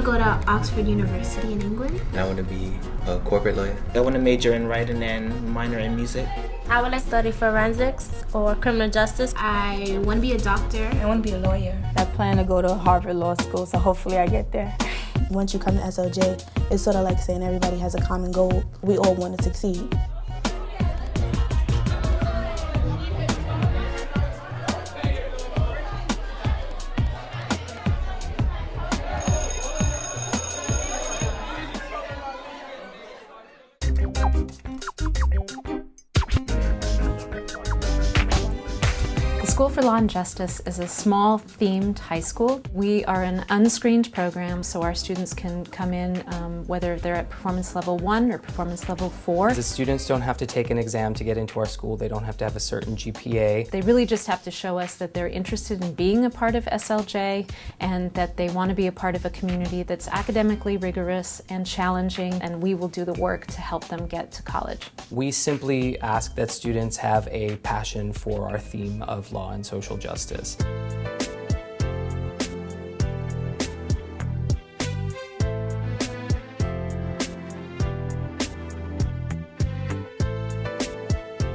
to go to Oxford University in England. I want to be a corporate lawyer. I want to major in writing and minor in music. I want to study forensics or criminal justice. I want to be a doctor. I want to be a lawyer. I plan to go to Harvard Law School, so hopefully I get there. Once you come to SLJ, it's sort of like saying everybody has a common goal. We all want to succeed. The School for Law and Justice is a small themed high school. We are an unscreened program, so our students can come in whether they're at performance level 1 or performance level 4. The students don't have to take an exam to get into our school. They don't have to have a certain GPA. They really just have to show us that they're interested in being a part of SLJ and that they want to be a part of a community that's academically rigorous and challenging, and we will do the work to help them get to college. We simply ask that students have a passion for our theme of law and social justice.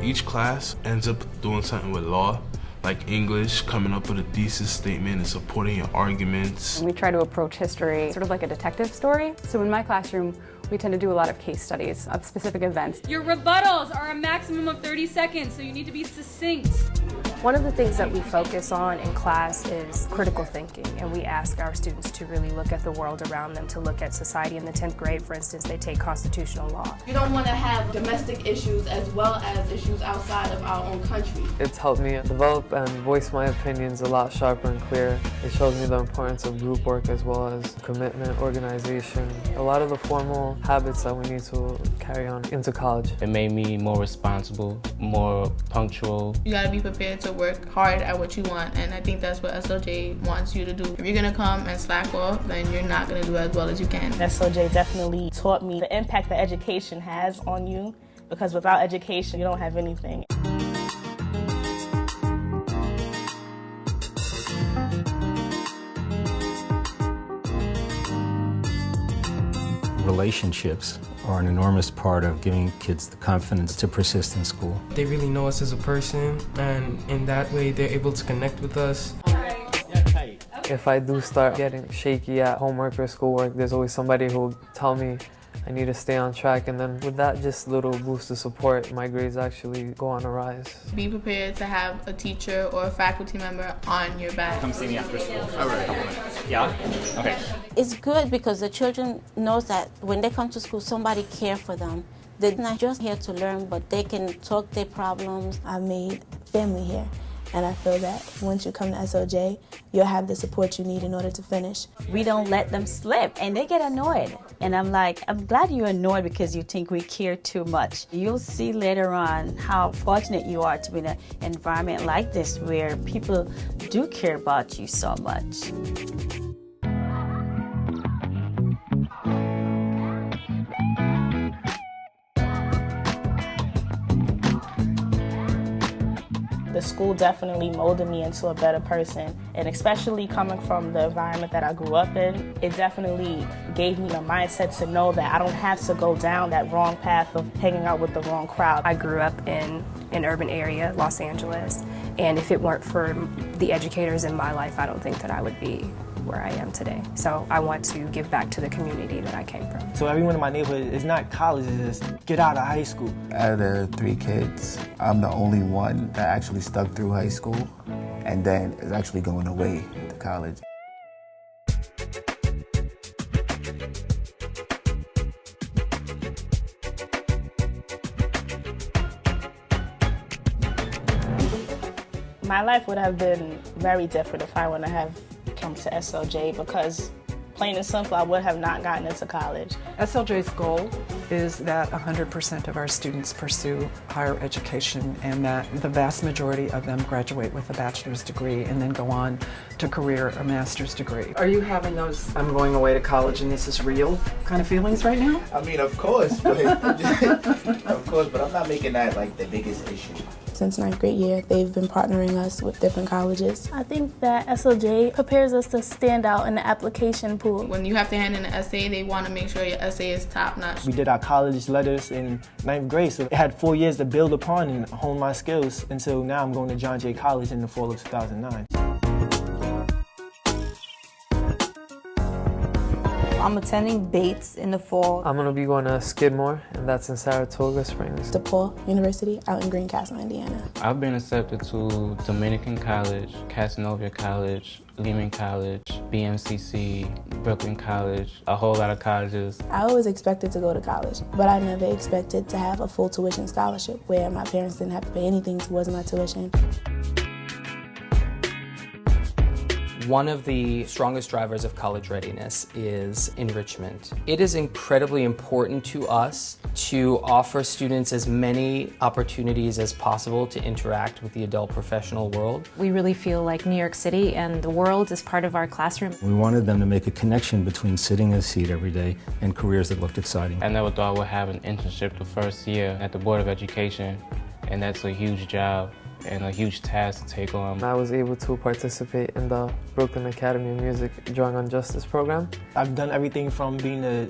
Each class ends up doing something with law, like English, coming up with a thesis statement and supporting your arguments. We try to approach history sort of like a detective story. So in my classroom, we tend to do a lot of case studies of specific events. Your rebuttals are a maximum of 30 seconds, so you need to be succinct. One of the things that we focus on in class is critical thinking, and we ask our students to really look at the world around them, to look at society. In the 10th grade, for instance, they take constitutional law. You don't want to have domestic issues as well as issues outside of our own country. It's helped me develop and voice my opinions a lot sharper and clearer. It shows me the importance of group work as well as commitment, organization, a lot of the formal habits that we need to carry on into college. It made me more responsible, more punctual. You gotta be prepared to work hard at what you want, and I think that's what SLJ wants you to do. If you're gonna come and slack off, then you're not gonna do as well as you can. SLJ definitely taught me the impact that education has on you, because without education, you don't have anything. Relationships are an enormous part of giving kids the confidence to persist in school. They really know us as a person, and in that way they're able to connect with us. If I do start getting shaky at homework or schoolwork, there's always somebody who will tell me I need to stay on track, and then with that just little boost of support, my grades actually go on a rise. Be prepared to have a teacher or a faculty member on your back. Come see me after school. All right. Yeah? Okay. It's good because the children know that when they come to school, somebody cares for them. They're not just here to learn, but they can talk their problems. I made family here, and I feel that once you come to SLJ, you'll have the support you need in order to finish. We don't let them slip, and they get annoyed. And I'm like, I'm glad you're annoyed because you think we care too much. You'll see later on how fortunate you are to be in an environment like this where people do care about you so much. The school definitely molded me into a better person, and especially coming from the environment that I grew up in, it definitely gave me the mindset to know that I don't have to go down that wrong path of hanging out with the wrong crowd. I grew up in an urban area, Los Angeles, and if it weren't for the educators in my life, I don't think that I would be where I am today. So I want to give back to the community that I came from. So everyone in my neighborhood, it's not college, it's just get out of high school. Out of the 3 kids, I'm the only one that actually stuck through high school and then is actually going away to college. My life would have been very different if I wouldn't have come to SLJ, because plain and simple, I would have not gotten into college. SLJ's goal is that 100% of our students pursue higher education, and that the vast majority of them graduate with a bachelor's degree and then go on to career or master's degree. Are you having those I'm going away to college and this is real kind of feelings right now? I mean, of course, but, of course, but I'm not making that like the biggest issue. since 9th grade year. They've been partnering us with different colleges. I think that SLJ prepares us to stand out in the application pool. When you have to hand in an essay, they want to make sure your essay is top-notch. We did our college letters in 9th grade, so I had 4 years to build upon and hone my skills until now I'm going to John Jay College in the fall of 2009. I'm attending Bates in the fall. I'm going to be going to Skidmore, and that's in Saratoga Springs. DePaul University out in Greencastle, Indiana. I've been accepted to Dominican College, Casanova College, Lehman College, BMCC, Brooklyn College, a whole lot of colleges. I always expected to go to college, but I never expected to have a full tuition scholarship where my parents didn't have to pay anything towards my tuition. One of the strongest drivers of college readiness is enrichment. It is incredibly important to us to offer students as many opportunities as possible to interact with the adult professional world. We really feel like New York City and the world is part of our classroom. We wanted them to make a connection between sitting in a seat every day and careers that looked exciting. I never thought I would have an internship the first year at the Board of Education, and that's a huge job and a huge task to take on. I was able to participate in the Brooklyn Academy of Music Drawing on Justice program. I've done everything from being the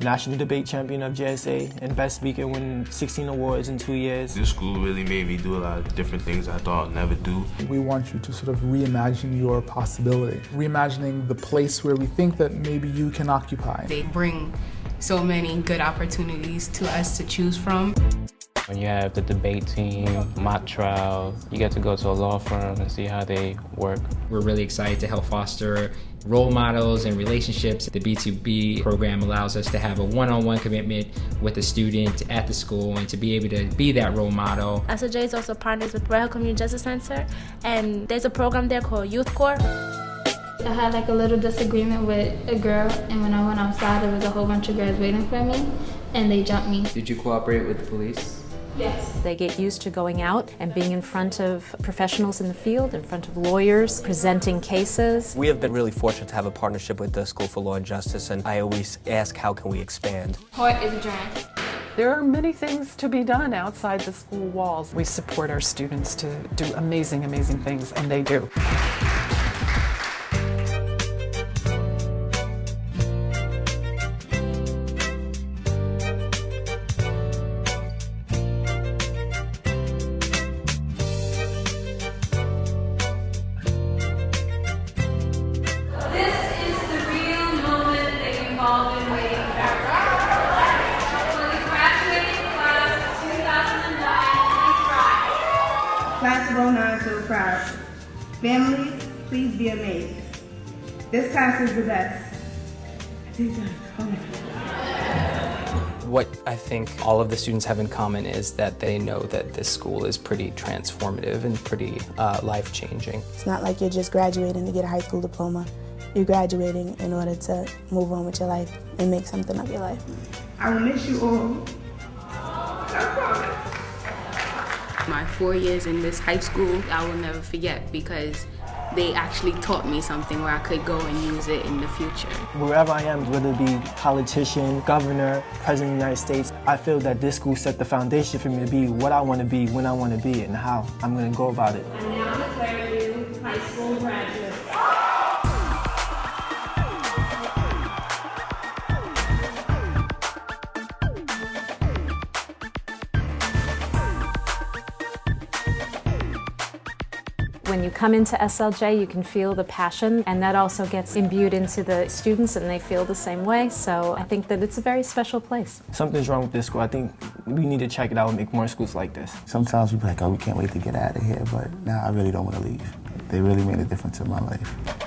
national debate champion of JSA and best speaker, winning 16 awards in 2 years. This school really made me do a lot of different things I thought I'd never do. We want you to sort of reimagine your possibility, reimagining the place where we think that maybe you can occupy. They bring so many good opportunities to us to choose from. When you have the debate team, mock trials, you get to go to a law firm and see how they work. We're really excited to help foster role models and relationships. The B2B program allows us to have a one-on-one commitment with a student at the school and to be able to be that role model. SLJ is also partners with Royal Community Justice Center, and there's a program there called Youth Corps. I had like a little disagreement with a girl, and when I went outside there was a whole bunch of girls waiting for me, and they jumped me. Did you cooperate with the police? Yes. They get used to going out and being in front of professionals in the field, in front of lawyers, presenting cases. We have been really fortunate to have a partnership with the School for Law and Justice, and I always ask, how can we expand? Court is adjourned. There are many things to be done outside the school walls. We support our students to do amazing, amazing things, and they do. Class of 09 feel proud. Families, please be amazed. This class is the best. What I think all of the students have in common is that they know that this school is pretty transformative and pretty life-changing. It's not like you're just graduating to get a high school diploma. You're graduating in order to move on with your life and make something of your life. I will miss you all. I promise. My 4 years in this high school, I will never forget because they actually taught me something where I could go and use it in the future. Wherever I am, whether it be politician, governor, president of the United States, I feel that this school set the foundation for me to be what I want to be, when I want to be, and how I'm going to go about it. I now declare you high school graduates. When you come into SLJ, you can feel the passion, and that also gets imbued into the students, and they feel the same way. So I think that it's a very special place. Something's wrong with this school. I think we need to check it out and make more schools like this. Sometimes we be like, oh, we can't wait to get out of here, but now I really don't want to leave. They really made a difference in my life.